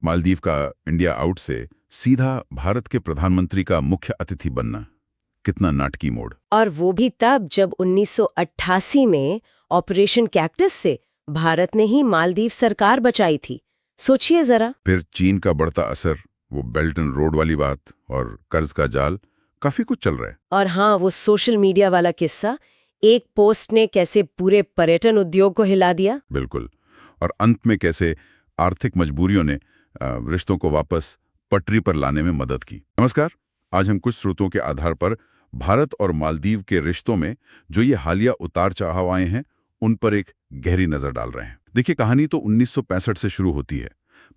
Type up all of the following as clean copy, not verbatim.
मालदीव का India out से सीधा भारत के प्रधानमंत्री का मुख्य अतिथि बनना, कितना नाटकी मोड़। और वो भी तब जब 1988 में ऑपरेशन कैक्टस से भारत ने ही मालदीव सरकार बचाई थी। सोचिए जरा। फिर चीन का बढ़ता असर, वो बेल्ट एंड रोड वाली बात और कर्ज का जाल, काफी कुछ चल रहा है। और हाँ, वो सोशल मीडिया वाला किस्सा, एक पोस्ट ने कैसे पूरे पर्यटन उद्योग को हिला दिया। बिल्कुल। और अंत में कैसे आर्थिक मजबूरियों ने रिश्तों को वापस पटरी पर लाने में मदद की। नमस्कार, आज हम कुछ स्रोतों के आधार पर भारत और मालदीव के रिश्तों में जो ये हालिया उतार चढ़ाव आए हैं, उन पर एक गहरी नजर डाल रहे हैं। देखिए, कहानी तो 1965 से शुरू होती है।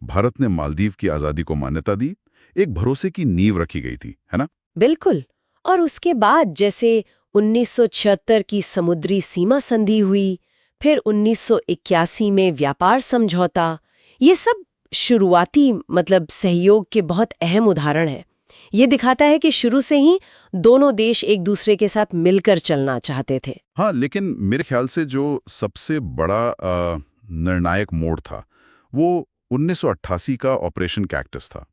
भारत ने मालदीव की आजादी को मान्यता दी, एक भरोसे की नींव रखी गई थी, है ना? बिल्कुल। और उसके बाद जैसे 1976 की समुद्री सीमा संधि हुई, फिर 1981 में व्यापार समझौता, ये सब शुरुआती सहयोग के बहुत अहम उदाहरण हैं। ये दिखाता है कि शुरू से ही दोनों देश एक दूसरे के साथ मिलकर चलना चाहते थे। हाँ, लेकिन मेरे ख्याल से जो सबसे बड़ा निर्णायक मोड़ था, वो 1988 का ऑपरेशन कैक्टस था।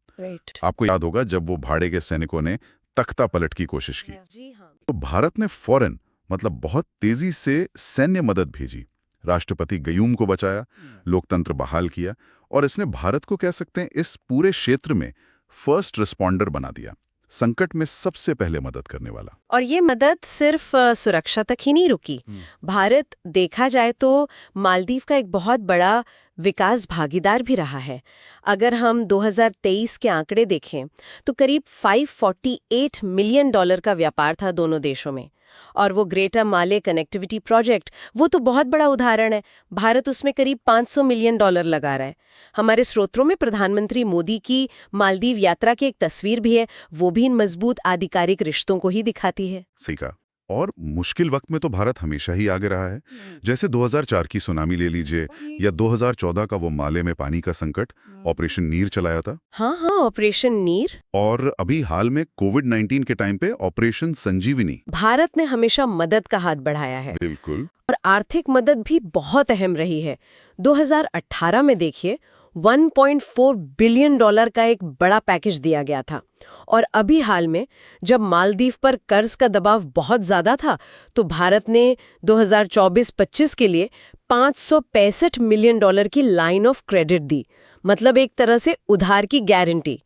आपको याद होगा जब वो भाड़े के सैनिकों ने तख्ता पलट की कोशिश की। जी हाँ। तो भारत ने फौरन बहुत तेजी से सैन्य मदद भेजी, राष्ट्रपति गयूम को बचाया, लोकतंत्र बहाल किया और इसने भारत को, कह सकते हैं, इस पूरे क्षेत्र में फर्स्ट रिस्पॉन्डर बना दिया, संकट में सबसे पहले मदद करने वाला। और ये मदद सिर्फ सुरक्षा तक ही नहीं रुकी। भारत, देखा जाए तो मालदीव का एक बहुत बड़ा विकास भागीदार भी रहा है। अगर हम 2023 के आंकड़े देखें तो करीब $548 मिलियन का व्यापार था दोनों देशों में। और वो ग्रेटर माले कनेक्टिविटी प्रोजेक्ट, वो तो बहुत बड़ा उदाहरण है। भारत उसमें करीब $500 मिलियन लगा रहा है। हमारे स्रोतों में प्रधानमंत्री मोदी की मालदीव यात्रा की एक तस्वीर भी है, वो भी इन मजबूत आधिकारिक रिश्तों को ही दिखाती है। सही कहा। और मुश्किल वक्त में तो भारत हमेशा ही आगे रहा है। जैसे 2004 की सुनामी ले लीजिए, या 2014 का वो माले में पानी का संकट, ऑपरेशन नीर चलाया था। हाँ हाँ, ऑपरेशन नीर। और अभी हाल में कोविड-19 के टाइम पे ऑपरेशन संजीवनी। भारत ने हमेशा मदद का हाथ बढ़ाया है। बिल्कुल। और आर्थिक मदद भी बहुत अहम रही है। 2018 में देखिए, $1.4 बिलियन का एक बड़ा पैकेज दिया गया था। और अभी हाल में जब मालदीव पर कर्ज का दबाव बहुत ज्यादा था, तो भारत ने 2024-25 के लिए $565 मिलियन की लाइन ऑफ क्रेडिट दी, मतलब एक तरह से उधार की गारंटी।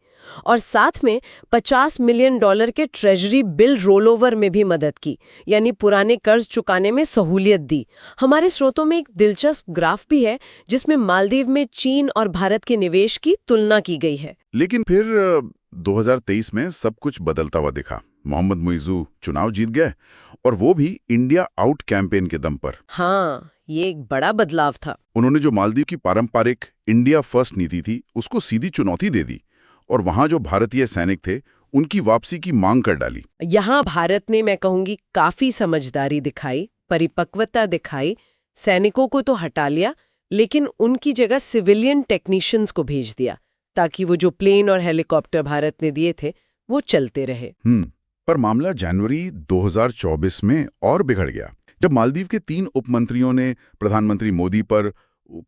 और साथ में $50 मिलियन के ट्रेजरी बिल रोलओवर में भी मदद की, यानी पुराने कर्ज चुकाने में सहूलियत दी। हमारे स्रोतों में एक दिलचस्प ग्राफ भी है जिसमें मालदीव में चीन और भारत के निवेश की तुलना की गई है। लेकिन फिर 2023 में सब कुछ बदलता हुआ दिखा। मोहम्मद मुइज़ू चुनाव जीत गए, और वो भी इंडिया आउट कैंपेन के दम पर। हाँ, ये एक बड़ा बदलाव था। उन्होंने जो मालदीव की पारंपरिक इंडिया फर्स्ट नीति थी, उसको सीधी चुनौती दे दी और वहां जो भारतीय सैनिक थे, उनकी वापसी की मांग कर डाली। यहाँ भारत ने, मैं कहूंगी, काफी समझदारी दिखाई, परिपक्वता दिखाई। सैनिकों को तो हटा लिया, लेकिन उनकी जगह सिविलियन टेक्नीशियंस को भेज दिया, ताकि वो जो प्लेन और हेलीकॉप्टर भारत ने दिए थे, वो चलते रहे। पर मामला जनवरी 2024 में और बिगड़ गया, जब मालदीव के 3 उपमंत्रियों ने प्रधानमंत्री मोदी पर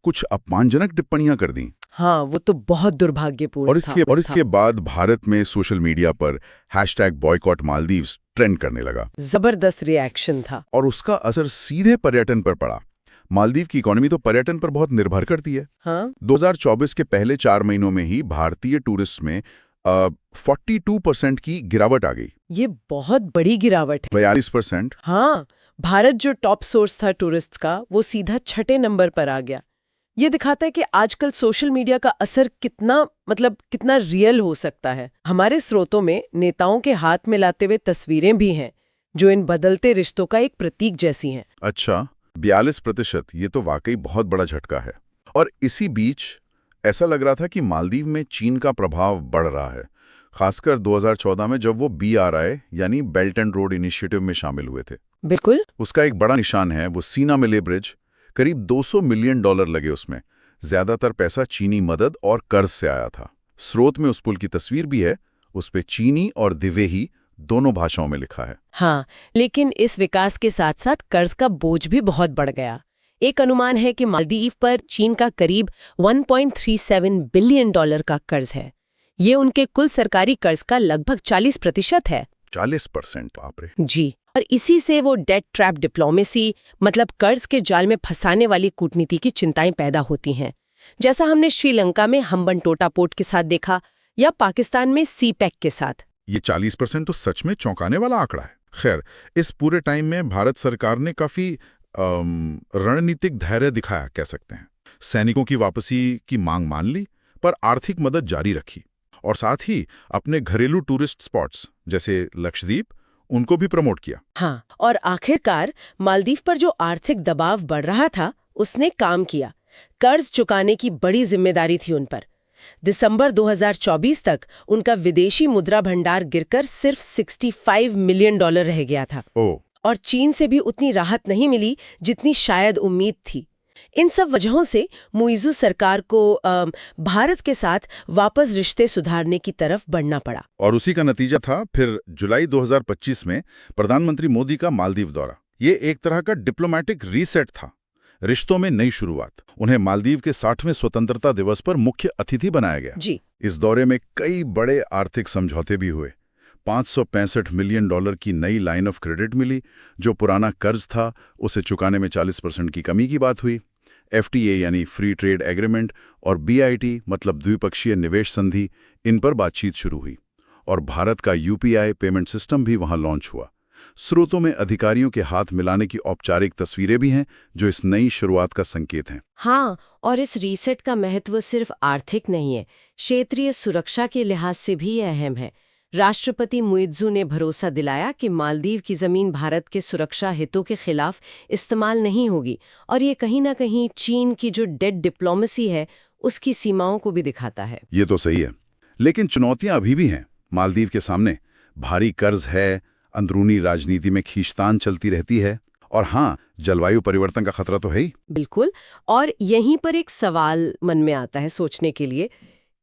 कुछ अपमानजनक टिप्पणियां कर दी। हाँ, वो तो बहुत दुर्भाग्यपूर्ण था। और इसके बाद भारत में सोशल मीडिया पर #बॉयकॉट मालदीव्स ट्रेंड करने लगा। जबरदस्त रिएक्शन था। और उसका असर सीधे पर्यटन पर पड़ा। मालदीव की इकोनॉमी तो पर्यटन पर बहुत निर्भर करती है। हाँ? 2024 के पहले 4 महीनों में ही भारतीय टूरिस्ट में 42% की गिरावट आ गई। ये बहुत बड़ी गिरावट है। 42%। हाँ, भारत जो टॉप सोर्स था टूरिस्ट्स का, वो सीधा 6ठे नंबर पर आ गया। ये दिखाता है कि आजकल सोशल मीडिया का असर कितना रियल हो सकता है। हमारे स्रोतों में नेताओं के हाथ मिलाते हुए तस्वीरें भी हैं, जो इन बदलते रिश्तों का एक प्रतीक जैसी हैं। अच्छा, 42%, ये तो वाकई बहुत बड़ा झटका है। और इसी बीच ऐसा लग रहा था कि मालदीव में चीन का प्रभाव बढ़ रहा है, खासकर 2014 में जब वो BRI यानी बेल्ट एंड रोड इनिशिएटिव में शामिल हुए थे। बिल्कुल। उसका एक बड़ा निशान है वो सीना मिले ब्रिज। करीब $200 मिलियन लगे उसमें। ज्यादातर पैसा चीनी मदद और कर्ज से आया था। स्रोत में उस पुल की तस्वीर भी है, उस पे चीनी और दिवेही दोनों भाषाओं में लिखा है। हाँ, लेकिन इस विकास के साथ साथ कर्ज का बोझ भी बहुत बढ़ गया। एक अनुमान है कि मालदीव पर चीन का करीब 1.37 बिलियन डॉलर का कर्ज है। ये उनके कुल सरकारी कर्ज का लगभग 40% है। 40%? बाप रे। जी, और इसी से वो डेट ट्रैप डिप्लोमेसी, मतलब कर्ज के जाल में फंसाने वाली कूटनीति की चिंताएं पैदा होती हैं, जैसा हमने श्रीलंका में हम्बनटोटा पोर्ट के साथ देखा या पाकिस्तान में सीपैक के साथ। ये 40% तो सच में चौंकाने वाला आंकड़ा है। खैर, इस पूरे टाइम में भारत सरकार ने काफी रणनीतिक धैर्य दिखाया, कह सकते हैं। सैनिकों की वापसी की मांग मान ली, पर आर्थिक मदद जारी रखी और साथ ही अपने घरेलू टूरिस्ट स्पॉट्स जैसे लक्षद्वीप उनको भी प्रमोट किया। हाँ, और आखिरकार मालदीव पर जो आर्थिक दबाव बढ़ रहा था उसने काम किया। कर्ज चुकाने की बड़ी जिम्मेदारी थी उन पर। दिसंबर 2024 तक उनका विदेशी मुद्रा भंडार गिरकर सिर्फ $65 मिलियन रह गया था। और चीन से भी उतनी राहत नहीं मिली जितनी शायद उम्मीद थी। इन सब वजहों से मुइज़ू सरकार को भारत के साथ वापस रिश्ते सुधारने की तरफ बढ़ना पड़ा। और उसी का नतीजा था फिर जुलाई 2025 में प्रधानमंत्री मोदी का मालदीव दौरा। ये एक तरह का डिप्लोमेटिक रीसेट था, रिश्तों में नई शुरुआत। उन्हें मालदीव के 60वें स्वतंत्रता दिवस पर मुख्य अतिथि बनाया गया। जी। इस दौरे में कई बड़े आर्थिक समझौते भी हुए। $565 मिलियन की नई लाइन ऑफ क्रेडिट मिली। जो पुराना कर्ज था उसे चुकाने में 40% की कमी की बात हुई। FTA यानी फ्री ट्रेड एग्रीमेंट और BIT मतलब द्विपक्षीय निवेश संधि, इन पर बातचीत शुरू हुई। और भारत का UPI पेमेंट सिस्टम भी वहां लॉन्च हुआ। स्रोतों में अधिकारियों के हाथ मिलाने की औपचारिक तस्वीरें भी हैं जो इस नई शुरुआत का संकेत हैं। हाँ, और इस रीसेट का महत्व सिर्फ आर्थिक नहीं है, क्षेत्रीय सुरक्षा के लिहाज से भी अहम है। राष्ट्रपति मुइज़ू ने भरोसा दिलाया कि मालदीव की जमीन भारत के सुरक्षा हितों के खिलाफ इस्तेमाल नहीं होगी, और ये कहीं ना कहीं चीन की जो डेट डिप्लोमेसी है उसकी सीमाओं को भी दिखाता है। ये तो सही है, लेकिन चुनौतियां अभी भी हैं मालदीव के सामने। भारी कर्ज है, अंदरूनी राजनीति में खींचतान चलती रहती है, और हाँ, जलवायु परिवर्तन का खतरा तो है ही। बिल्कुल, और यहीं पर एक सवाल मन में आता है सोचने के लिए,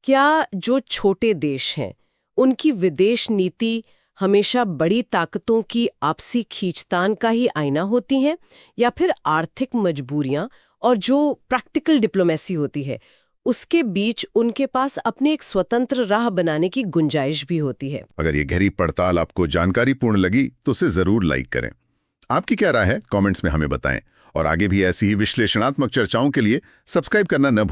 क्या जो छोटे देश हैं उनकी विदेश नीति हमेशा बड़ी ताकतों की आपसी खींचतान का ही आईना होती है, या फिर आर्थिक मजबूरियां और जो प्रैक्टिकल डिप्लोमेसी होती है उसके बीच उनके पास अपने एक स्वतंत्र राह बनाने की गुंजाइश भी होती है? अगर ये गहरी पड़ताल आपको जानकारीपूर्ण लगी तो उसे जरूर लाइक करें। आपकी क्या राय है कमेंट्स में हमें बताएं, और आगे भी ऐसी ही विश्लेषणात्मक चर्चाओं के लिए सब्सक्राइब करना न भूलें।